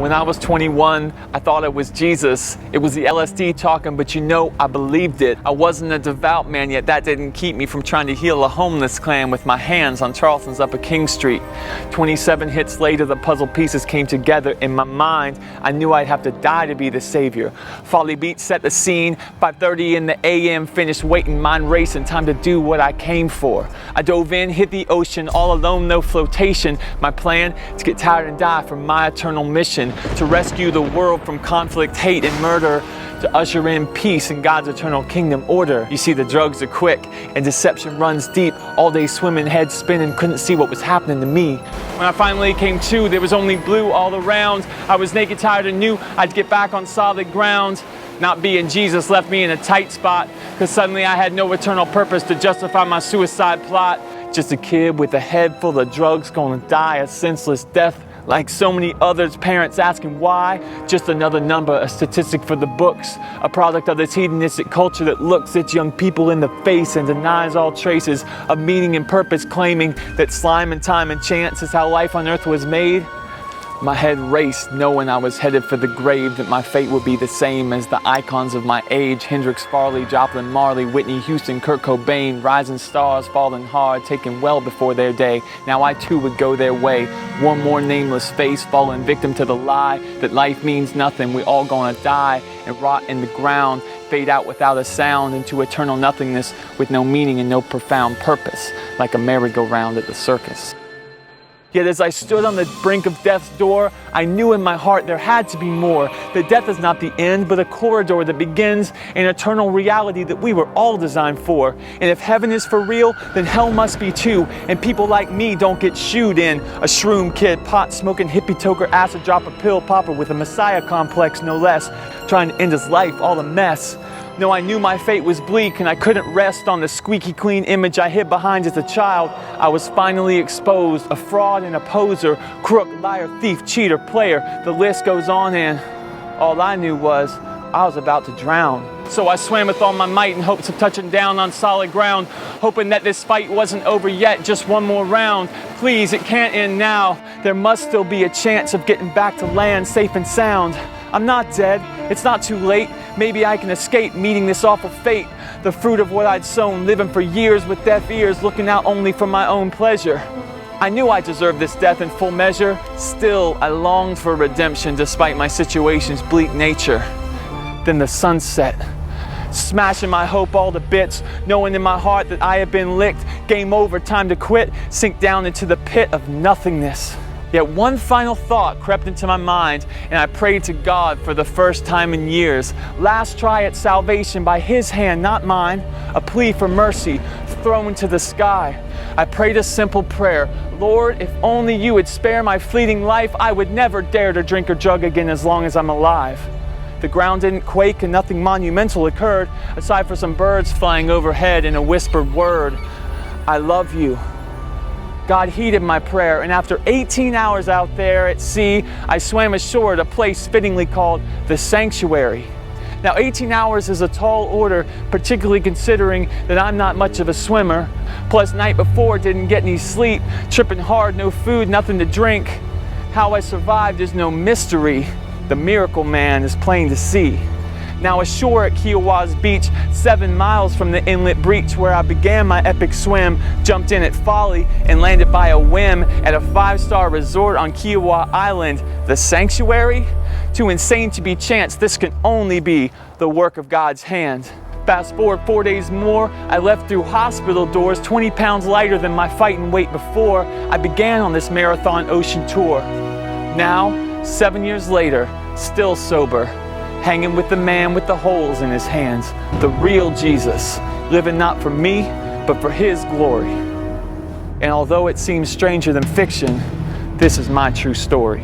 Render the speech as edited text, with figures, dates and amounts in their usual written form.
When I was 21, I thought it was Jesus. It was the LSD talking, but I believed it. I wasn't a devout man, yet that didn't keep me from trying to heal a homeless clan with my hands on Charleston's Upper King Street. 27 hits later, the puzzle pieces came together. In my mind, I knew I'd have to die to be the savior. Folly Beat set the scene. 5:30 in the AM, finished waiting, mind racing, time to do what I came for. I dove in, hit the ocean, all alone, no flotation. My plan, to get tired and die for my eternal mission. To rescue the world from conflict, hate, and murder, to usher in peace in God's eternal kingdom order. You see, the drugs are quick and deception runs deep. All day swimming, head spinning, couldn't see what was happening to me. When I finally came to, there was only blue all around. I was naked, tired, and knew I'd get back on solid ground. Not being Jesus left me in a tight spot, cause suddenly I had no eternal purpose to justify my suicide plot. Just a kid with a head full of drugs, gonna die a senseless death. Like so many others, parents asking why. Just another number, a statistic for the books. A product of this hedonistic culture that looks its young people in the face and denies all traces of meaning and purpose, claiming that slime and time and chance is how life on earth was made. My head raced, knowing I was headed for the grave, that my fate would be the same as the icons of my age. Hendrix, Farley, Joplin, Marley, Whitney Houston, Kurt Cobain, rising stars falling hard, taken well before their day. Now I too would go their way. One more nameless face, falling victim to the lie that life means nothing. We all gonna die and rot in the ground, fade out without a sound into eternal nothingness with no meaning and no profound purpose, like a merry-go-round at the circus. Yet as I stood on the brink of death's door, I knew in my heart there had to be more. That death is not the end, but a corridor that begins an eternal reality that we were all designed for. And if heaven is for real, then hell must be too. And people like me don't get shooed in. A shroom kid, pot-smoking, hippie-toker, acid-dropper, pill-popper with a messiah complex, no less, trying to end his life, all a mess. No, I knew my fate was bleak and I couldn't rest on the squeaky clean image I hid behind as a child. I was finally exposed, a fraud and a poser, crook, liar, thief, cheater, player. The list goes on, and all I knew was I was about to drown. So I swam with all my might in hopes of touching down on solid ground, hoping that this fight wasn't over yet, just one more round. Please, it can't end now. There must still be a chance of getting back to land safe and sound. I'm not dead, it's not too late. Maybe I can escape meeting this awful fate. The fruit of what I'd sown, living for years with deaf ears, looking out only for my own pleasure. I knew I deserved this death in full measure. Still, I longed for redemption despite my situation's bleak nature. Then the sun set, smashing my hope all to bits, knowing in my heart that I had been licked. Game over, time to quit, sink down into the pit of nothingness. Yet one final thought crept into my mind, and I prayed to God for the first time in years. Last try at salvation by His hand, not mine. A plea for mercy thrown to the sky. I prayed a simple prayer. Lord, if only You would spare my fleeting life, I would never dare to drink or drug again as long as I'm alive. The ground didn't quake and nothing monumental occurred, aside for some birds flying overhead and a whispered word. I love you. God heeded my prayer, and after 18 hours out there at sea, I swam ashore at a place fittingly called the Sanctuary. Now, 18 hours is a tall order, particularly considering that I'm not much of a swimmer. Plus, night before, didn't get any sleep, tripping hard, no food, nothing to drink. How I survived is no mystery. The miracle man is plain to see. Now ashore at Kiowa's beach, 7 miles from the inlet breach where I began my epic swim, jumped in at Folly and landed by a whim at a 5-star resort on Kiowa Island. The Sanctuary? Too insane to be chance, this can only be the work of God's hand. Fast forward 4 days more, I left through hospital doors, 20 pounds lighter than my fighting weight before. I began on this marathon ocean tour. Now, 7 years later, still sober, hanging with the man with the holes in his hands, the real Jesus, living not for me, but for His glory. And although it seems stranger than fiction, this is my true story.